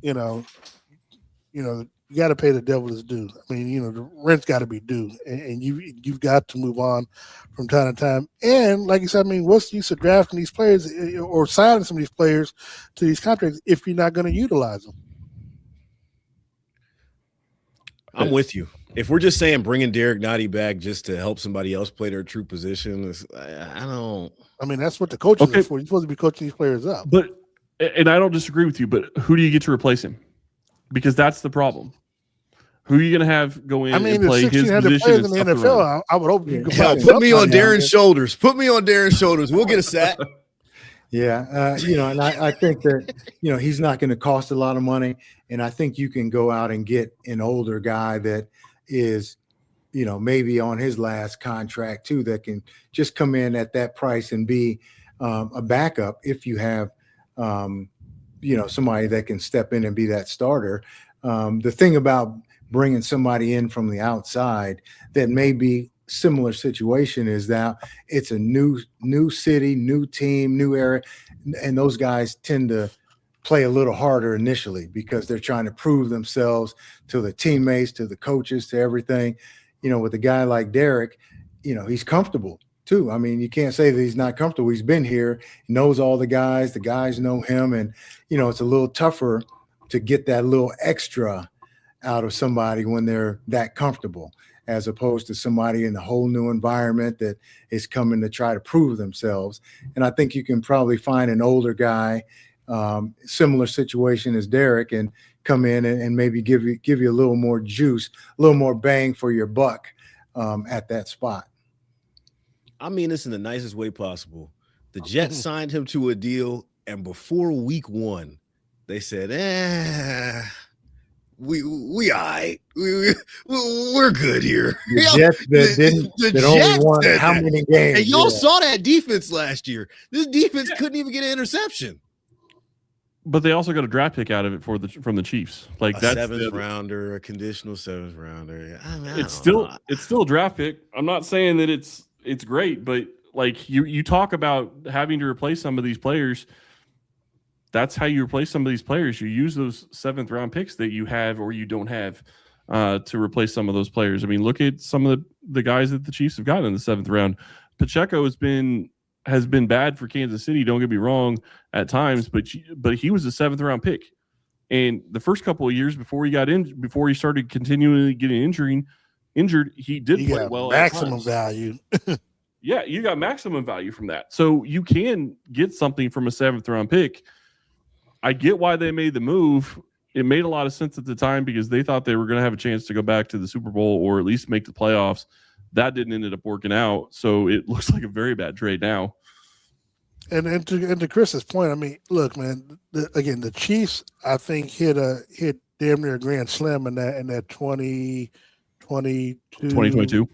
you got to pay the devil his due. I mean, the rent's got to be due, and you've got to move on from time to time. And like you said, I mean, what's the use of drafting these players or signing some of these players to these contracts if you're not going to utilize them? I'm with you. If we're just saying bringing Derrick Nnadi back just to help somebody else play their true position, I don't. I mean, that's what the coaches are for. You're supposed to be coaching these players up. And I don't disagree with you, but who do you get to replace him? Because that's the problem. Who are you going to have go in and play his position? Players in the NFL, I would hope you could put me on Darren's shoulders. Put me on Darren's shoulders. We'll get a sack. Yeah, and I think that he's not going to cost a lot of money, and I think you can go out and get an older guy that is, maybe on his last contract too, that can just come in at that price and be a backup if you have, somebody that can step in and be that starter. The thing about bringing somebody in from the outside that may be similar situation is that it's a new city, new team, new area, and those guys tend to play a little harder initially because they're trying to prove themselves to the teammates, to the coaches, to everything. With a guy like Derrick, he's comfortable too. I mean, you can't say that he's not comfortable. He's been here, he knows all the guys know him, and it's a little tougher to get that little extra out of somebody when they're that comfortable, as opposed to somebody in a whole new environment that is coming to try to prove themselves. And I think you can probably find an older guy, similar situation as Derrick, and come in and maybe give you a little more juice, a little more bang for your buck at that spot. I mean this in the nicest way possible. The Jets signed him to a deal, and before week 1, they said, we all right. We're good here. The Jets that only won how many games? And y'all saw that defense last year. This defense couldn't even get an interception. But they also got a draft pick out of it from the Chiefs. Like that's a 7th rounder, a conditional 7th rounder. It's still a draft pick. I'm not saying that it's great, but like you talk about having to replace some of these players. That's how you replace some of these players. You use those 7th round picks that you have or you don't have to replace some of those players. I mean, look at some of the guys that the Chiefs have gotten in the 7th round. Pacheco has been bad for Kansas City. Don't get me wrong at times, but he was a 7th round pick. And the first couple of years before he started continually getting injured, he did play well. Maximum value. Yeah, you got maximum value from that. So you can get something from a 7th round pick. I get why they made the move. It made a lot of sense at the time because they thought they were going to have a chance to go back to the Super Bowl or at least make the playoffs. That didn't end up working out, so it looks like a very bad trade now. And to Chris's point, I mean, look, man. The Chiefs, I think hit damn near a grand slam in that 2022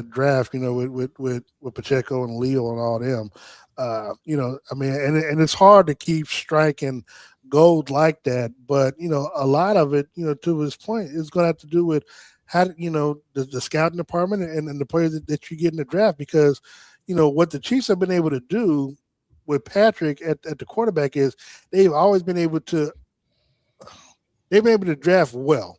draft. With Pacheco and Leo and all them. I mean, and it's hard to keep striking gold like that. But, a lot of it, to his point, is going to have to do with how, the scouting department and the players that you get in the draft. Because, what the Chiefs have been able to do with Patrick at the quarterback is they've always been able to draft well,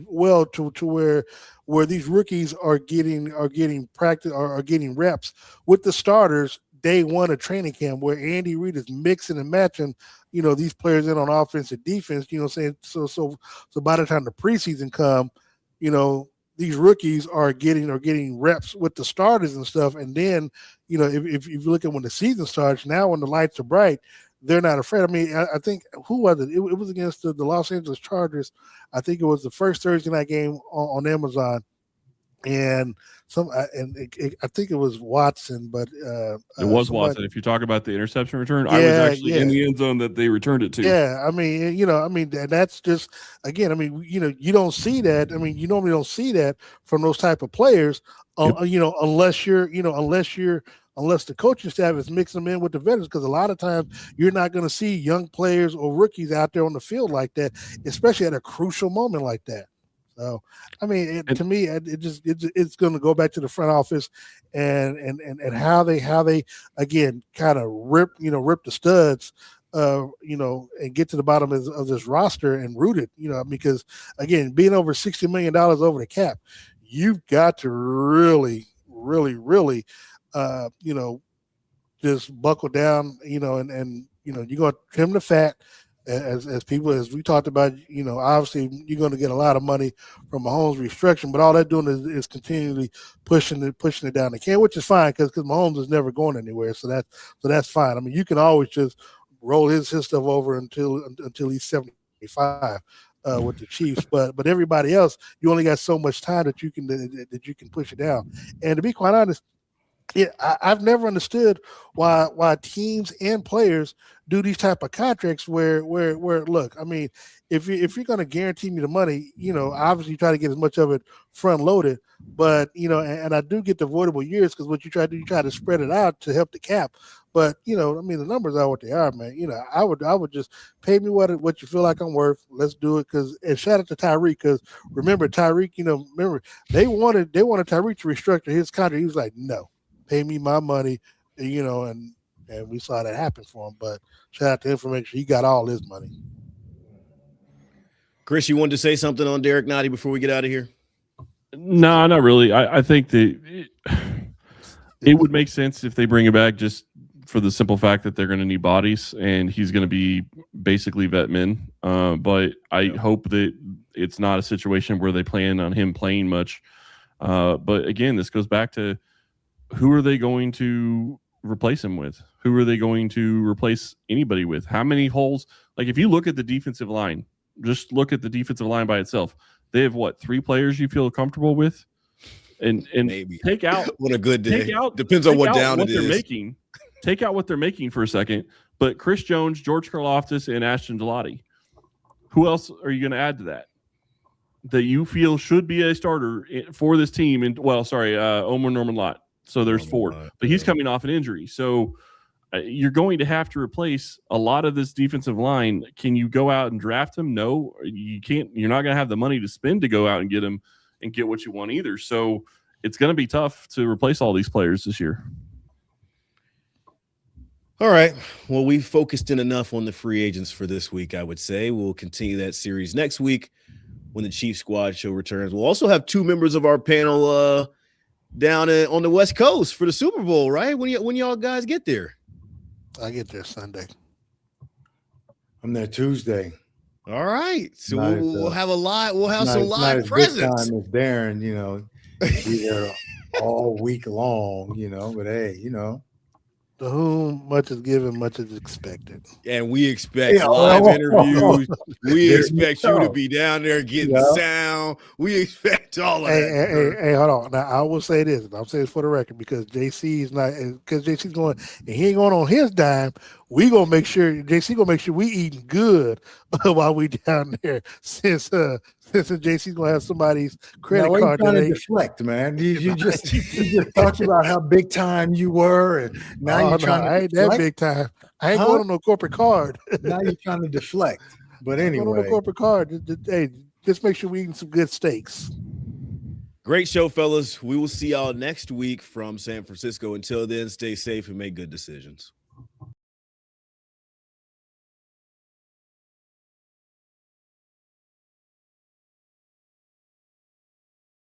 well to where these rookies are getting practice or are getting reps with the starters day one of training camp, where Andy Reid is mixing and matching, these players in on offense and defense, saying so by the time the preseason come, these rookies are getting reps with the starters and stuff. And then, if you look at when the season starts, now when the lights are bright, they're not afraid. I mean, I think, who was it? It was against the Los Angeles Chargers. I think it was the first Thursday night game on Amazon. And I think it was Watson, but it was Watson. If you talk about the interception return, I was actually in the end zone that they returned it to. Yeah, I mean, that's just, again, I mean, you don't see that. I mean, you normally don't see that from those type of players, unless the coaching staff is mixing them in with the veterans, because a lot of times you're not going to see young players or rookies out there on the field like that, especially at a crucial moment like that. So, I mean, to me, it's going to go back to the front office and how they again kind of rip the studs, and get to the bottom of this roster and root it, because again, being over $60 million over the cap, you've got to really, really, really, just buckle down, and you're going to trim the fat. As we talked about, obviously you're going to get a lot of money from Mahomes restructuring, but all they're doing is continually pushing it down the can, which is fine because Mahomes is never going anywhere. So that's fine. I mean, you can always just roll his stuff over until he's 75 with the Chiefs, but everybody else, you only got so much time that you can push it down. And to be quite honest, I've never understood why teams and players do these type of contracts where look, I mean, if you're going to guarantee me the money, obviously you try to get as much of it front loaded, but and I do get the avoidable years, because what you try to do, you try to spread it out to help the cap. But I mean, the numbers are what they are, man. I would just pay me what you feel like I'm worth. Let's do it. And shout out to Tyreek, because remember Tyreek, they wanted Tyreek to restructure his contract. He was like, no. Pay me my money, and we saw that happen for him. But shout out to him for making sure he got all his money. Chris, you wanted to say something on Derrick Nnadi before we get out of here? No, not really. I think that it would make sense if they bring it back, just for the simple fact that they're going to need bodies, and he's going to be basically vet min. But I hope that it's not a situation where they plan on him playing much. But again, this goes back to, who are they going to replace him with? Who are they going to replace anybody with? How many holes? Like, if you look at the defensive line, just look at the defensive line by itself. They have 3 players you feel comfortable with, and maybe take out what a good day. Depends on what down it is. Take out what they're making for a second. But Chris Jones, George Karlaftis, and Ashton Delati. Who else are you going to add to that you feel should be a starter for this team? And Omar Norman Lott. So there's 4, but he's coming off an injury. So you're going to have to replace a lot of this defensive line. Can you go out and draft him? No, you can't. You're not going to have the money to spend to go out and get him and get what you want either. So it's going to be tough to replace all these players this year. All right. Well, we've focused in enough on the free agents for this week, I would say. We'll continue that series next week when the Chief Squad show returns. We'll also have 2 members of our panel down on the West Coast for the Super Bowl, right? When y'all guys get there? I get there Sunday. I'm there Tuesday. All right. So we'll have some live presence. Not as Darren, be there all week long, but hey, To whom much is given, much is expected. And we expect live interviews. We expect you to be down there getting sound. We expect all of that. Hey, hold on. Now, I will say this, and I'll say this for the record, because JC's going, and he ain't going on his dime. JC gonna make sure we eating good while we down there, since JC's gonna have somebody's credit card. Trying to deflect, man. You just talked about how big time you were, and now you're trying to. I ain't that big time. I ain't going on no corporate card. Now you're trying to deflect. But Going on anyway, a corporate card. Hey, just make sure we eating some good steaks. Great show, fellas. We will see y'all next week from San Francisco. Until then, stay safe and make good decisions.